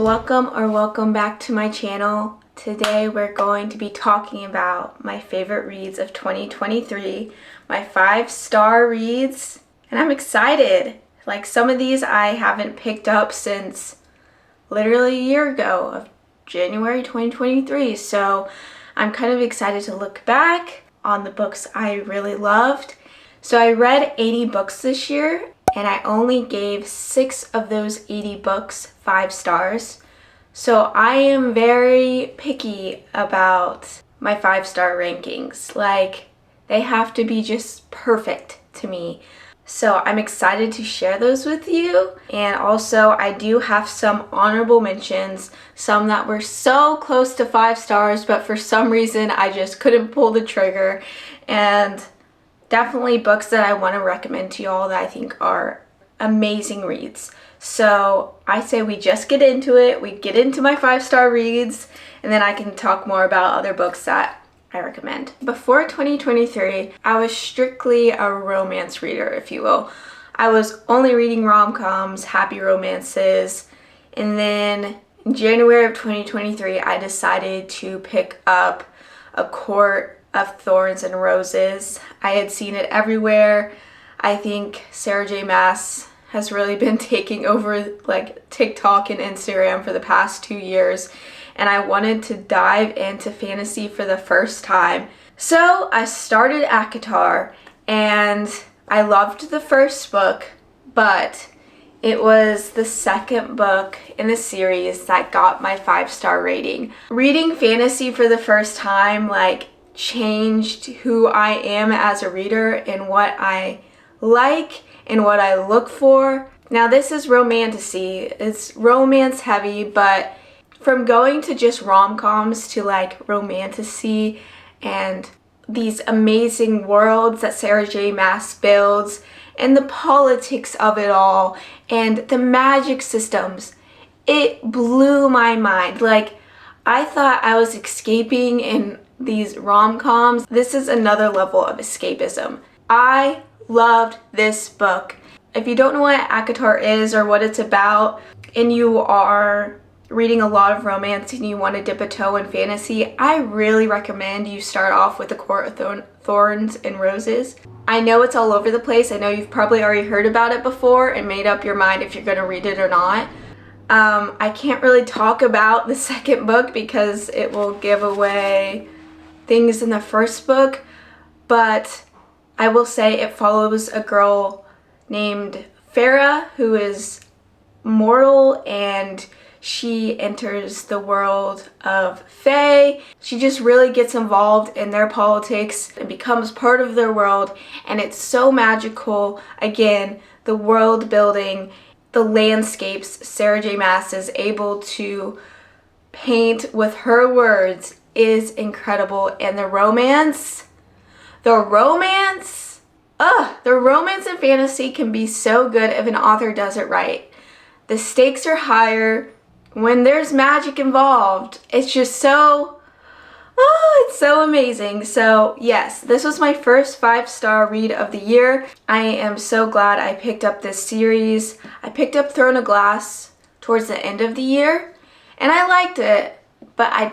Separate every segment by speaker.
Speaker 1: Welcome back to my channel. Today we're going to be talking about my favorite reads of 2023, my 5-star reads, and I'm excited. Like, some of these I haven't picked up since literally a year ago of January 2023, so I'm kind of excited to look back on the books I really loved. So I read 80 books this year, and I only gave 6 of those 80 books 5 stars. So I am very picky about my 5-star rankings. Like, they have to be just perfect to me. So I'm excited to share those with you. And also, I do have some honorable mentions, some that were so close to 5 stars, but for some reason I just couldn't pull the trigger. And definitely books that I want to recommend to y'all that I think are amazing reads. So I say we just get into it. We get into my 5-star reads, and then I can talk more about other books that I recommend. Before 2023, I was strictly a romance reader, if you will. I was only reading rom-coms, happy romances, and then in January of 2023, I decided to pick up A Court of Thorns and Roses. I had seen it everywhere. I think Sarah J. Maas has really been taking over like TikTok and Instagram for the past 2 years, and I wanted to dive into fantasy for the first time. So I started ACOTAR, and I loved the first book, but it was the second book in the series that got my 5-star rating. Reading fantasy for the first time changed who I am as a reader and what I like and what I look for. Now, this is romantasy. It's romance heavy, but from going to just rom-coms to romantasy and these amazing worlds that Sarah J. Maas builds and the politics of it all and the magic systems, it blew my mind. I thought I was escaping in these rom-coms. This is another level of escapism. I loved this book. If you don't know what ACOTAR is or what it's about, and you are reading a lot of romance and you want to dip a toe in fantasy, I really recommend you start off with A Court of Thorns and Roses. I know it's all over the place. I know you've probably already heard about it before and made up your mind if you're going to read it or not. I can't really talk about the second book because it will give away things in the first book, but I will say it follows a girl named Farah who is mortal, and she enters the world of Fae. She just really gets involved in their politics and becomes part of their world, and it's so magical. Again, the world building, the landscapes Sarah J. Maas is able to paint with her words is incredible. And the romance in fantasy can be so good if an author does it right. The stakes are higher when there's magic involved. It's just it's so amazing. So yes, this was my first 5-star read of the year. I am so glad I picked up this series. I picked up Throne of Glass towards the end of the year, and I liked it, but I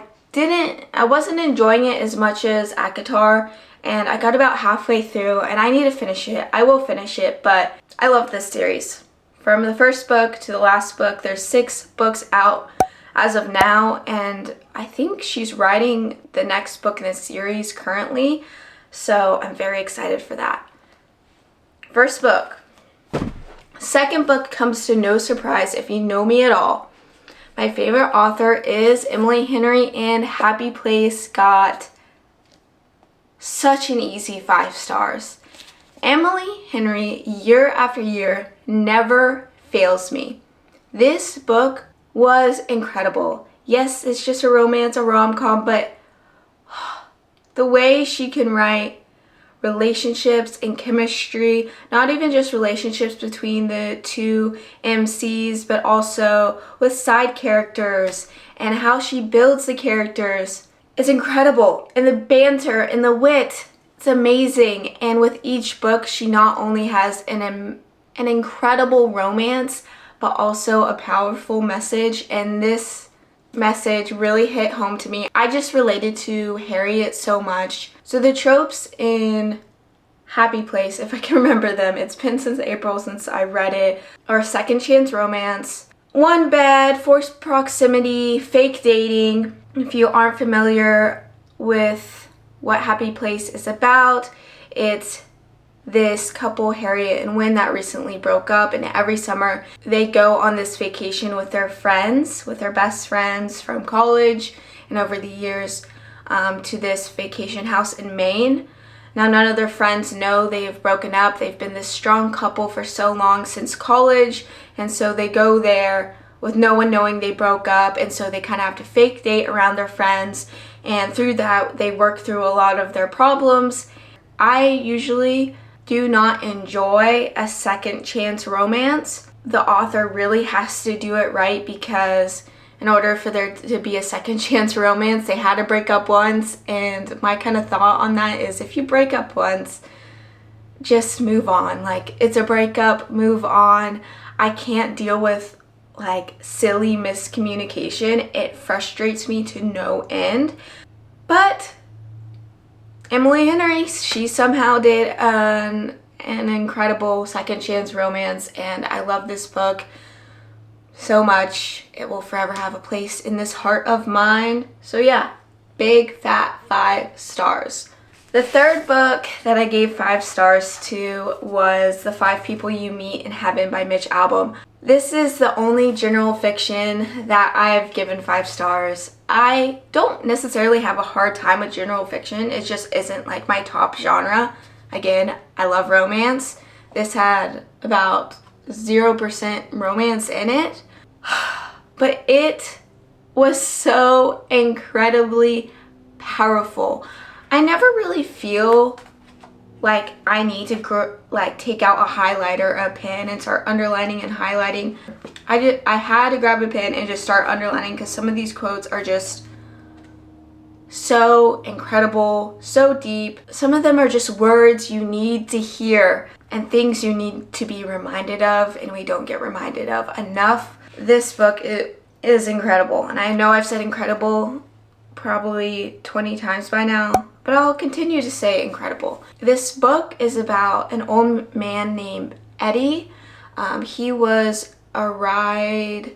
Speaker 1: wasn't enjoying it as much as ACOTAR, and I got about halfway through, and I need to finish it. I will finish it, but I love this series. From the first book to the last book, there's 6 books out as of now, and I think she's writing the next book in the series currently, so I'm very excited for that. First book. Second book comes to no surprise if you know me at all. My favorite author is Emily Henry, and Happy Place got such an easy 5 stars. Emily Henry, year after year, never fails me. This book was incredible. Yes, it's just a romance, a rom-com, but the way she can write relationships and chemistry, not even just relationships between the two MCs, but also with side characters and how she builds the characters. It's incredible. And the banter and the wit, it's amazing. And with each book, she not only has an incredible romance, but also a powerful message, and this message really hit home to me. I just related to Harriet so much. So the tropes in Happy Place, if I can remember them, it's been since April since I read it, are second chance romance, one bed, forced proximity, fake dating. If you aren't familiar with what Happy Place is about, it's this couple, Harriet and Wynn, that recently broke up, and every summer they go on this vacation with their friends, with their best friends from college and over the years, to this vacation house in Maine. Now, none of their friends know they have broken up. They've been this strong couple for so long, since college, and so they go there with no one knowing they broke up, and so they kind of have to fake date around their friends, and through that they work through a lot of their problems. I usually do not enjoy a second chance romance. The author really has to do it right, because in order for there to be a second chance romance, they had to break up once. And my kind of thought on that is, if you break up once, just move on. Like, it's a breakup, move on. I can't deal with like silly miscommunication. It frustrates me to no end. But Emily Henry, she somehow did an incredible second chance romance, and I love this book so much. It will forever have a place in this heart of mine. So yeah, big fat 5 stars. The third book that I gave 5 stars to was The 5 People You Meet in Heaven by Mitch Albom. This is the only general fiction that I've given 5 stars. I don't necessarily have a hard time with general fiction. It just isn't like my top genre. Again, I love romance. This had about 0% romance in it, but it was so incredibly powerful. I never really feel like I need to take out a highlighter or a pen and start underlining and highlighting. I had to grab a pen and just start underlining, because some of these quotes are just so incredible, so deep. Some of them are just words you need to hear and things you need to be reminded of, and we don't get reminded of enough. This book is incredible, and I know I've said incredible probably 20 times by now, but I'll continue to say incredible. This book is about an old man named Eddie. He was a ride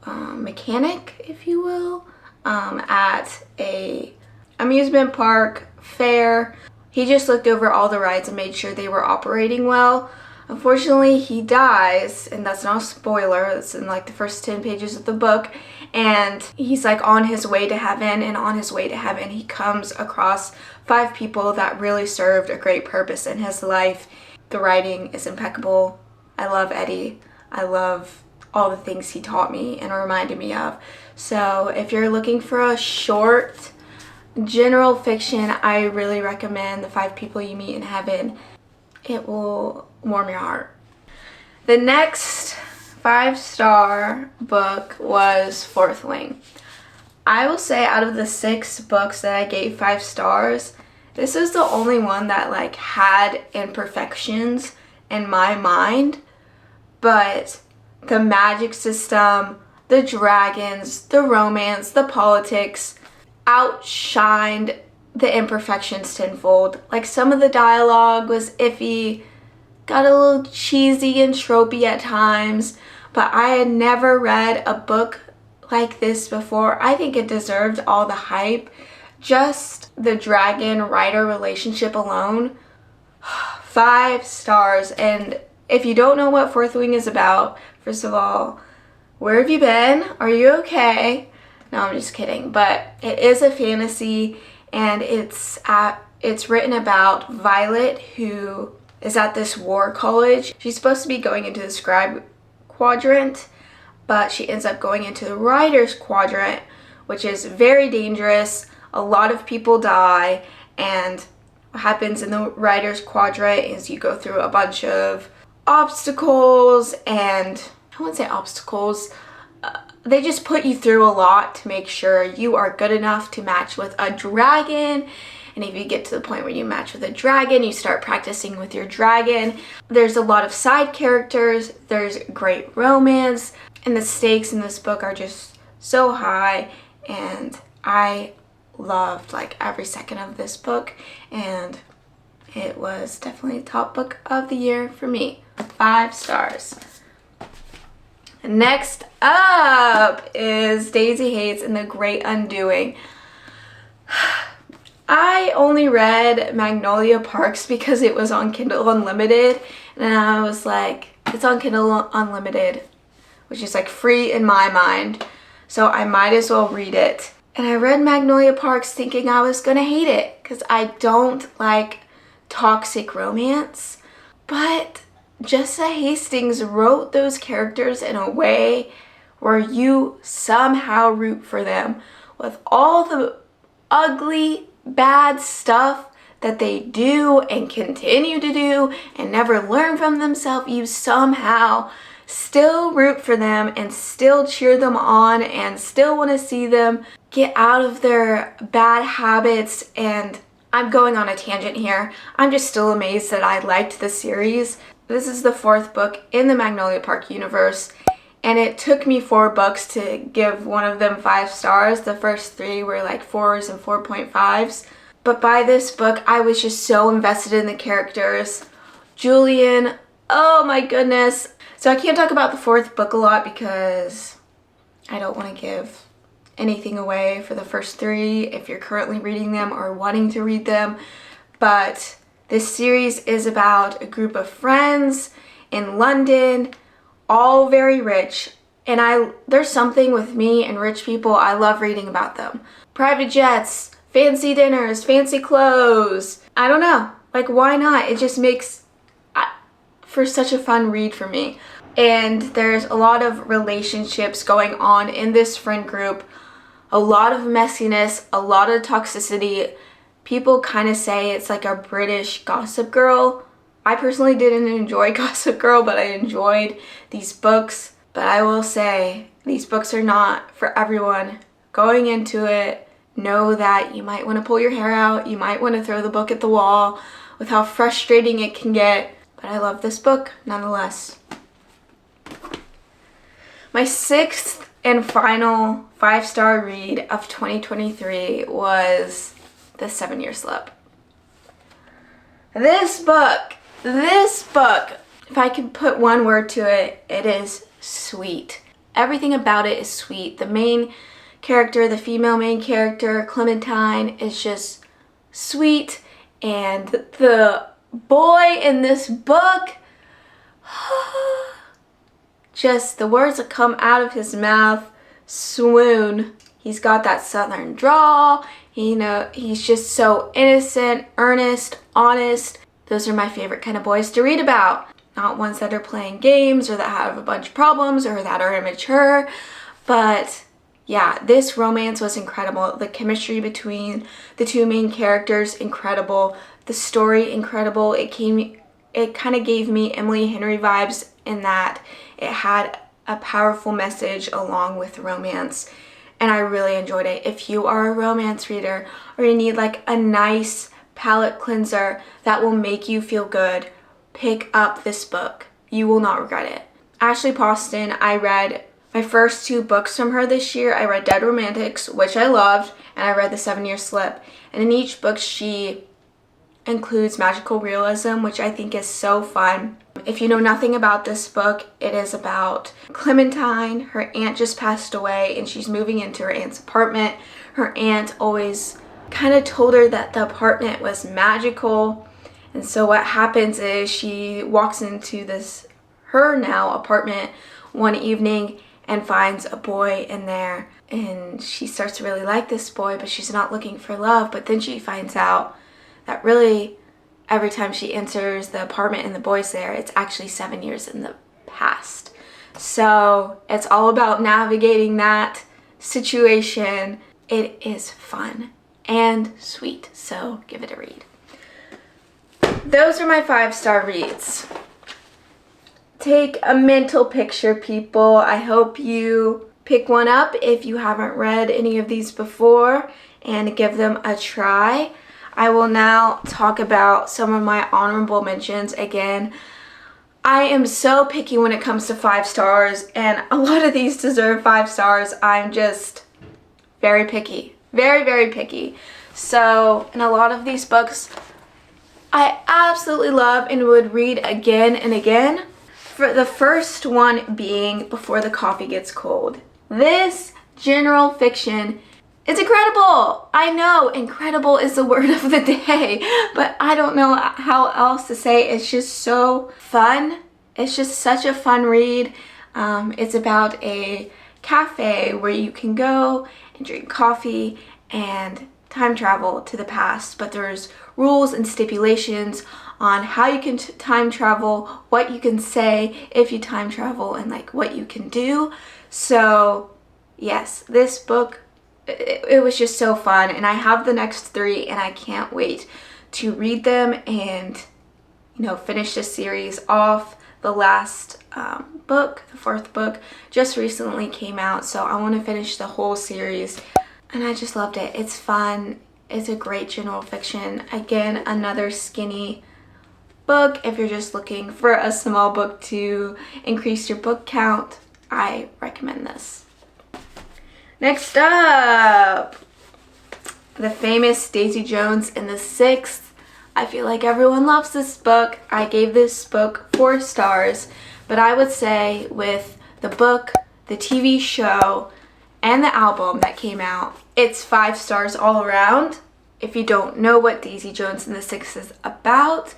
Speaker 1: mechanic, if you will, at a amusement park fair. He just looked over all the rides and made sure they were operating well. Unfortunately, he dies, and that's not a spoiler, it's in like the first 10 pages of the book, and he's like on his way to heaven, and on his way to heaven he comes across 5 people that really served a great purpose in his life. The writing is impeccable. I love Eddie. I love all the things he taught me and reminded me of. So if you're looking for a short general fiction, I really recommend The 5 People You Meet in Heaven. It will warm your heart. The next 5-star book was Fourth Wing. I will say, out of the 6 books that I gave 5 stars, this is the only one that like had imperfections in my mind, but the magic system, the dragons, the romance, the politics outshined the imperfections tenfold. Like, some of the dialogue was iffy, got a little cheesy and tropey at times, but I had never read a book like this before. I think it deserved all the hype. Just the dragon-rider relationship alone, 5 stars. And if you don't know what Fourth Wing is about, first of all, where have you been? Are you okay? No, I'm just kidding. But it is a fantasy, and it's written about Violet, who is at this war college. She's supposed to be going into the scribe quadrant, but she ends up going into the writer's quadrant, which is very dangerous. A lot of people die, and what happens in the writer's quadrant is you go through a bunch of obstacles, and I wouldn't say obstacles, they just put you through a lot to make sure you are good enough to match with a dragon. And And if you get to the point where you match with a dragon, you start practicing with your dragon. There's a lot of side characters, there's great romance, and the stakes in this book are just so high, and I loved like every second of this book, and it was definitely top book of the year for me. 5 stars. Next up is Daisy Hayes and the Great Undoing. I only read Magnolia Parks because it was on Kindle Unlimited, and I was like, it's on Kindle Unlimited, which is like free in my mind, so I might as well read it. And I read Magnolia Parks thinking I was gonna hate it because I don't like toxic romance, but Jessa Hastings wrote those characters in a way where you somehow root for them with all the ugly, bad stuff that they do and continue to do and never learn from themselves. You somehow still root for them and still cheer them on and still want to see them get out of their bad habits. And I'm going on a tangent here. I'm just still amazed that I liked the series. This is the 4th book in the Magnolia Park universe, and it took me 4 books to give one of them 5 stars. The first 3 were like 4s and 4.5s. But by this book, I was just so invested in the characters. Julian, oh my goodness. So I can't talk about the 4th book a lot because I don't want to give anything away for the first 3 if you're currently reading them or wanting to read them. But this series is about a group of friends in London, all very rich. And there's something with me and rich people, I love reading about them. Private jets, fancy dinners, fancy clothes. I don't know, like why not? It just makes for such a fun read for me. And there's a lot of relationships going on in this friend group, a lot of messiness, a lot of toxicity. People kind of say it's like a British Gossip Girl. I personally didn't enjoy Gossip Girl, but I enjoyed these books. But I will say, these books are not for everyone. Going into it, know that you might want to pull your hair out, you might want to throw the book at the wall with how frustrating it can get. But I love this book nonetheless. My 6th and final 5-star read of 2023 was The 7-Year Slip. This book, if I can put one word to it, it is sweet. Everything about it is sweet. The main character, the female main character, Clementine, is just sweet. And the boy in this book, just the words that come out of his mouth, swoon. He's got that southern drawl. You know, he's just so innocent, earnest, honest. Those are my favorite kind of boys to read about. Not ones that are playing games or that have a bunch of problems or that are immature. But yeah, this romance was incredible. The chemistry between the 2 main characters, incredible. The story, incredible. It kind of gave me Emily Henry vibes in that it had a powerful message along with romance. And I really enjoyed it. If you are a romance reader or you need like a nice palate cleanser that will make you feel good, pick up this book. You will not regret it. Ashley Poston, I read my first 2 books from her this year. I read Dead Romantics, which I loved, and I read The 7-Year Slip. And in each book, she includes magical realism, which I think is so fun. If you know nothing about this book, it is about Clementine. Her aunt just passed away and she's moving into her aunt's apartment. Her aunt always kind of told her that the apartment was magical. And so what happens is she walks into her now apartment one evening and finds a boy in there. And she starts to really like this boy, but she's not looking for love. But then she finds out that really every time she enters the apartment and the boy's there, it's actually 7 years in the past. So it's all about navigating that situation. It is fun and sweet, so give it a read. Those are my 5-star reads. Take a mental picture, people. I hope you pick one up if you haven't read any of these before and give them a try. I will now talk about some of my honorable mentions. Again, I am so picky when it comes to 5 stars, and a lot of these deserve 5 stars. I'm just very picky. Very, very picky. So, in a lot of these books, I absolutely love and would read again and again. For the first one being Before the Coffee Gets Cold. This general fiction is incredible. I know incredible is the word of the day, but I don't know how else to say it. It's just so fun. It's just such a fun read. It's about a cafe where you can go and drink coffee and time travel to the past, but there's rules and stipulations on how you can time travel, what you can say if you time travel, and like what you can do. So yes, this book, it was just so fun, and I have the next 3 and I can't wait to read them and, you know, finish this series off. The last book, the 4th book, just recently came out, so I want to finish the whole series, and I just loved it. It's fun. It's a great general fiction. Again, another skinny book. If you're just looking for a small book to increase your book count, I recommend this. Next up, the famous Daisy Jones and the Six. I feel like everyone loves this book. I gave this book 4 stars, but I would say with the book, the TV show, and the album that came out, it's 5 stars all around. If you don't know what Daisy Jones and the Six is about,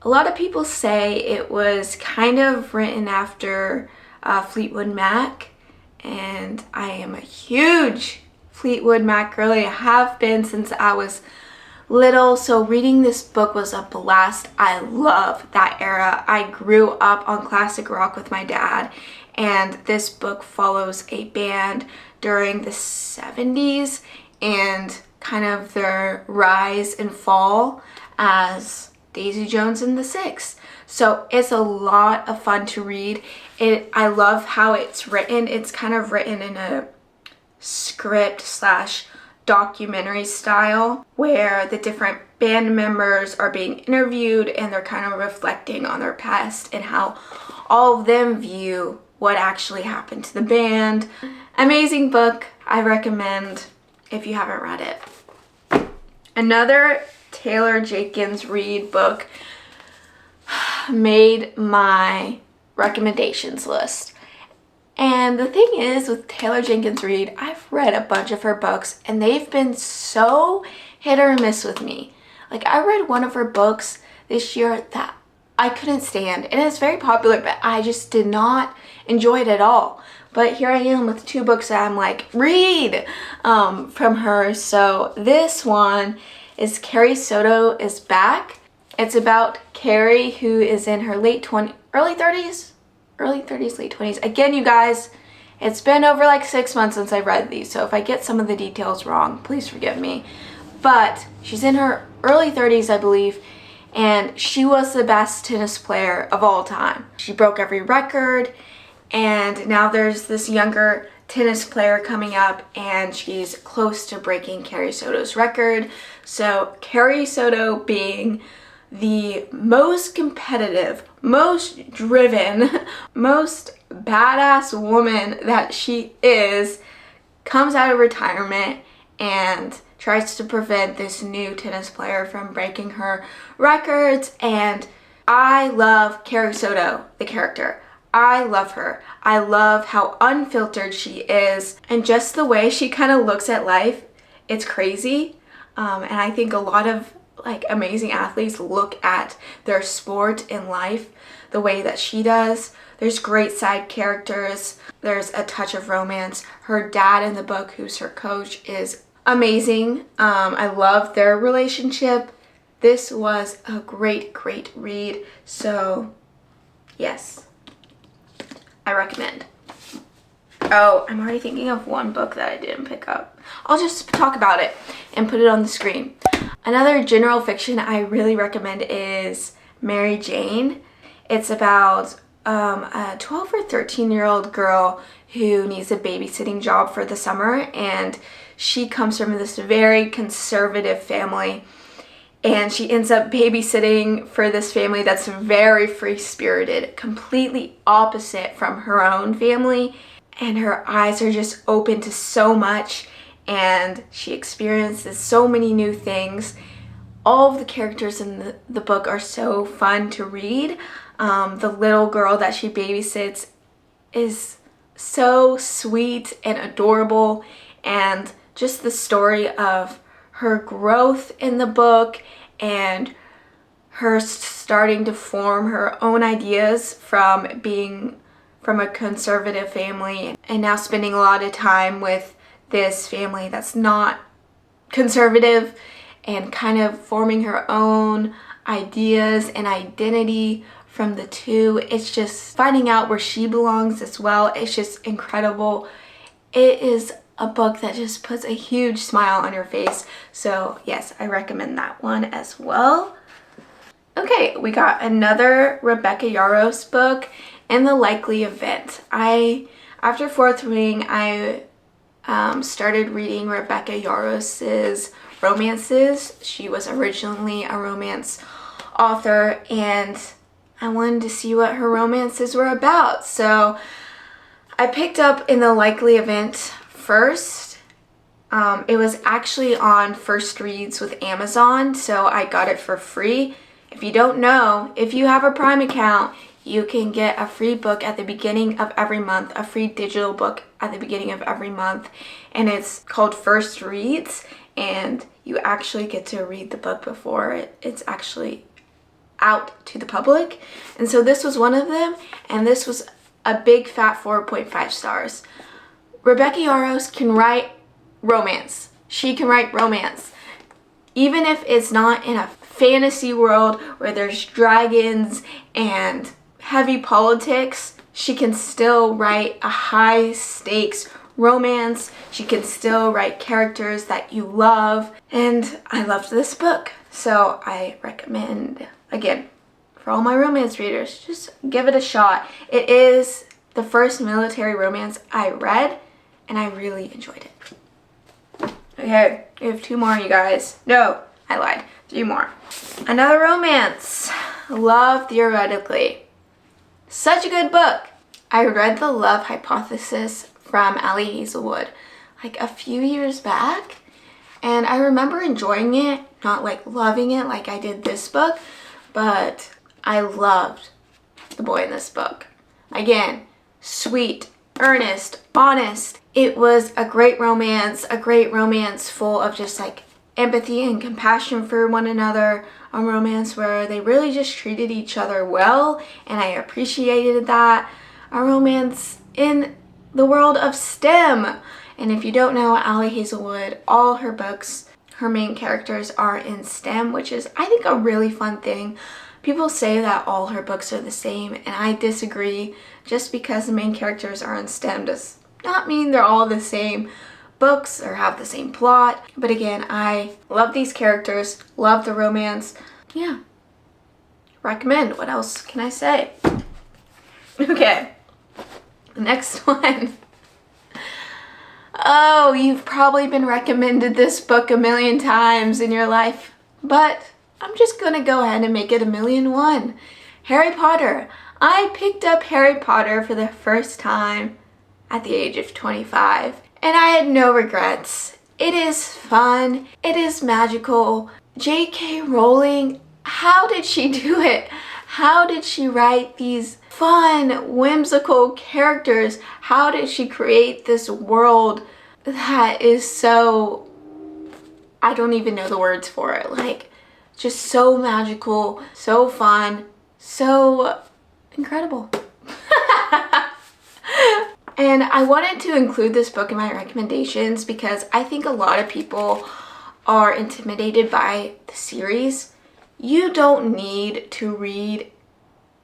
Speaker 1: a lot of people say it was kind of written after Fleetwood Mac, and I am a huge Fleetwood Mac girly. I have been since I was little, so reading this book was a blast. I love that era. I grew up on classic rock with my dad, and this book follows a band during the 70s and kind of their rise and fall as Daisy Jones and the Six. So it's a lot of fun to read. I love how it's written. It's kind of written in a script slash documentary style where the different band members are being interviewed and they're kind of reflecting on their past and how all of them view what actually happened to the band. Amazing book. I recommend if you haven't read it. Another Taylor Jenkins Reid book made my recommendations list. And the thing is with Taylor Jenkins Reid, I've read a bunch of her books and they've been so hit or miss with me. Like, I read one of her books this year that I couldn't stand, and it's very popular, but I just did not enjoy it at all. But here I am with 2 books that I'm like, read from her. So this one is Carrie SoDo is Back. It's about Carrie, who is in her late 30s, late 20s. Again, you guys, it's been over like 6 months since I read these, so if I get some of the details wrong, please forgive me. But she's in her early 30s, I believe, and she was the best tennis player of all time. She broke every record, and now there's this younger tennis player coming up, and she's close to breaking Carrie SoDo's record. So Carrie SoDo, being the most competitive, most driven, most badass woman that she is, comes out of retirement and tries to prevent this new tennis player from breaking her records. And I love Carrie SoDo, the character. I love her. I love how unfiltered she is, and just the way she kind of looks at life. It's crazy. And I think a lot of like amazing athletes look at their sport in life the way that she does. There's great side characters. There's a touch of romance. Her dad in the book, who's her coach, is amazing. I love their relationship. This was a great, great read. So yes, I recommend. Oh, I'm already thinking of one book that I didn't pick up. I'll just talk about it and put it on the screen. Another general fiction I really recommend is Mary Jane. It's about a 12 or 13-year-old girl who needs a babysitting job for the summer, and she comes from this very conservative family, and she ends up babysitting for this family that's very free-spirited, completely opposite from her own family, and her eyes are just open to so much, and she experiences so many new things. All of the characters in the book are so fun to read. The little girl that she babysits is so sweet and adorable, and just the story of her growth in the book and her starting to form her own ideas from being from a conservative family and now spending a lot of time with this family that's not conservative, and kind of forming her own ideas and identity from the two. It's just finding out where she belongs as well. It's just incredible. It is a book that just puts a huge smile on your face. So yes, I recommend that one as well. Okay, we got another Rebecca Yarros book, In the Likely Event. After fourth reading, I started reading Rebecca Yarros's romances. She was originally a romance author, and I wanted to see what her romances were about. So I picked up In the Likely Event first. It was actually on First Reads with Amazon, so I got it for free. If you don't know, if you have a Prime account, you can get a free book at the beginning of every month, a free digital book at the beginning of every month, and it's called First Reads, and you actually get to read the book before it's actually out to the public. And so this was one of them, and this was a big fat 4.5 stars. Rebecca Yarros can write romance. She can write romance. Even if it's not in a fantasy world where there's dragons and heavy politics, she can still write a high stakes romance. She can still write characters that you love. And I loved this book. So I recommend, again, for all my romance readers, just give it a shot. It is the first military romance I read, and I really enjoyed it. Okay, we have 2 more, you guys. No, I lied. 3 more. Another romance, Love Theoretically. Such a good book. I read The Love Hypothesis from Ali Hazelwood like a few years back, and I remember enjoying it, not like loving it like I did this book, but I loved the boy in this book. Again, sweet, earnest, honest. It was a great romance full of just like empathy and compassion for one another, a romance where they really just treated each other well, and I appreciated that. A romance in the world of STEM. And if you don't know, Ali Hazelwood, all her books, her main characters are in STEM, which is, I think, a really fun thing. People say that all her books are the same, and I disagree. Just because the main characters are in STEM does not mean they're all the same books or have the same plot. But again, I love these characters, love the romance. Yeah, recommend. What else can I say? Okay, next one. Oh, you've probably been recommended this book a million times in your life, but I'm just gonna go ahead and make it 1,000,001. Harry Potter. I picked up Harry Potter for the first time at the age of 25, and I had no regrets. It is fun. It is magical. J.K. Rowling, how did she do it? How did she write these fun, whimsical characters? How did she create this world that is so, I don't even know the words for it, like just so magical, so fun, so incredible. And I wanted to include this book in my recommendations because I think a lot of people are intimidated by the series. You don't need to read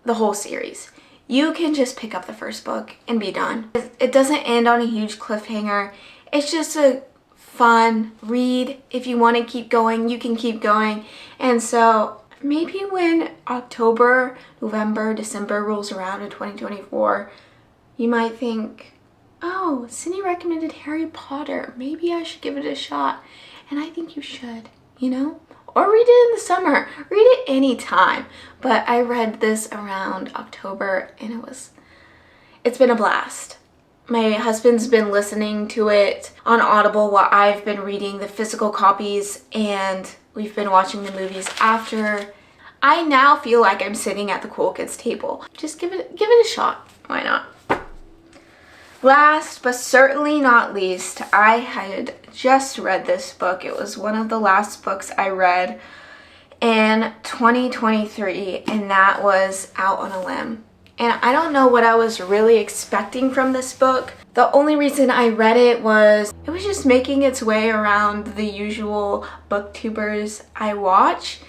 Speaker 1: the whole series. You can just pick up the first book and be done. It doesn't end on a huge cliffhanger. It's just a fun read. If you want to keep going, you can keep going. And so maybe when October, November, December rolls around in 2024, you might think, oh, Cindy recommended Harry Potter. Maybe I should give it a shot. And I think you should, you know? or read it in the summer. Read it anytime. But I read this around October and it's been a blast. My husband's been listening to it on Audible while I've been reading the physical copies, and we've been watching the movies after. I now feel like I'm sitting at the cool kids table. Just give it a shot. Why not? Last but certainly not least, I had just read this book. It was one of the last books I read in 2023, and that was Out on a Limb. And I don't know what I was really expecting from this book. The only reason I read it was just making its way around the usual booktubers I watch.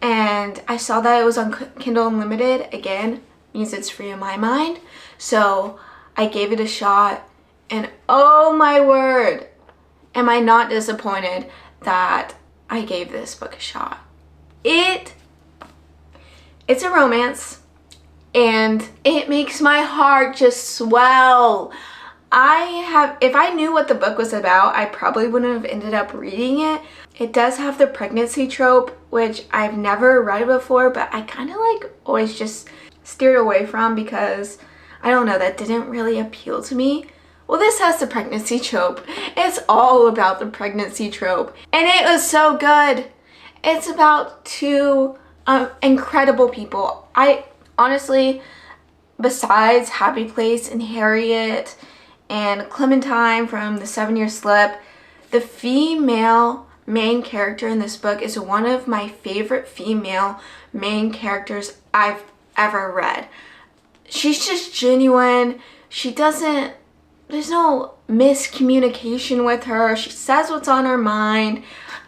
Speaker 1: And I saw that it was on Kindle Unlimited. Again, means it's free in my mind. So I gave it a shot, and oh my word, am I not disappointed that I gave this book a shot. It's a romance, and it makes my heart just swell. If I knew what the book was about, I probably wouldn't have ended up reading it. It does have the pregnancy trope, which I've never read before, but I kind of like always just steered away from because I don't know, that didn't really appeal to me. Well, this has the pregnancy trope. It's all about the pregnancy trope. And it was so good. It's about two incredible people. I honestly, besides Happy Place and Harriet and Clementine from the 7-Year Slip, the female main character in this book is one of my favorite female main characters I've ever read. She's just genuine. There's no miscommunication with her. She says what's on her mind.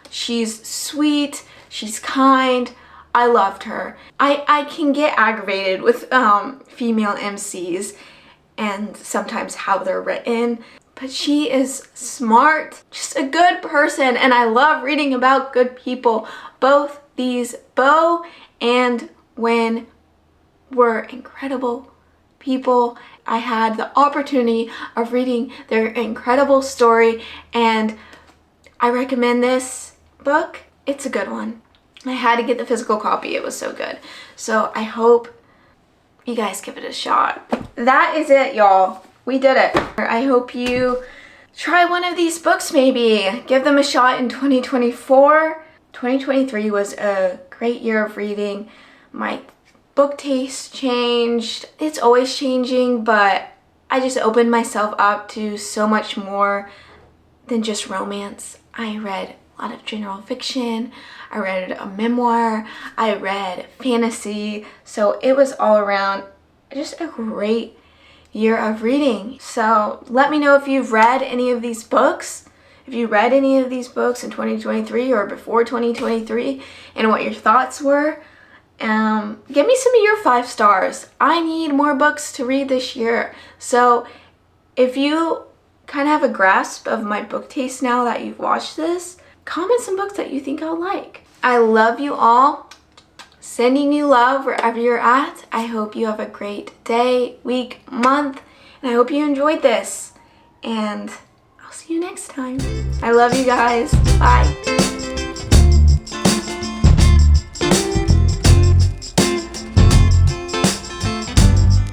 Speaker 1: She's sweet. She's kind. I loved her. I can get aggravated with female MCs and sometimes how they're written, but she is smart, just a good person, and I love reading about good people. Both these, Bo and Win, were incredible people. I had the opportunity of reading their incredible story, and I recommend this book. It's a good one. I had to get the physical copy. It was so good. So I hope you guys give it a shot. That is it, y'all. We did it. I hope you try one of these books maybe. Give them a shot in 2024. 2023 was a great year of reading. My book taste changed. It's always changing, but I just opened myself up to so much more than just romance. I read a lot of general fiction. I read a memoir. I read fantasy. So it was all around just a great year of reading. So let me know if you've read any of these books. If you read any of these books in 2023 or before 2023 and what your thoughts were. Give me some of your 5 stars. I need more books to read this year. So if you kind of have a grasp of my book taste now that you've watched this, comment some books that you think I'll like. I love you all. Sending you love wherever you're at. I hope you have a great day, week, month, and I hope you enjoyed this. And I'll see you next time. I love you guys. Bye.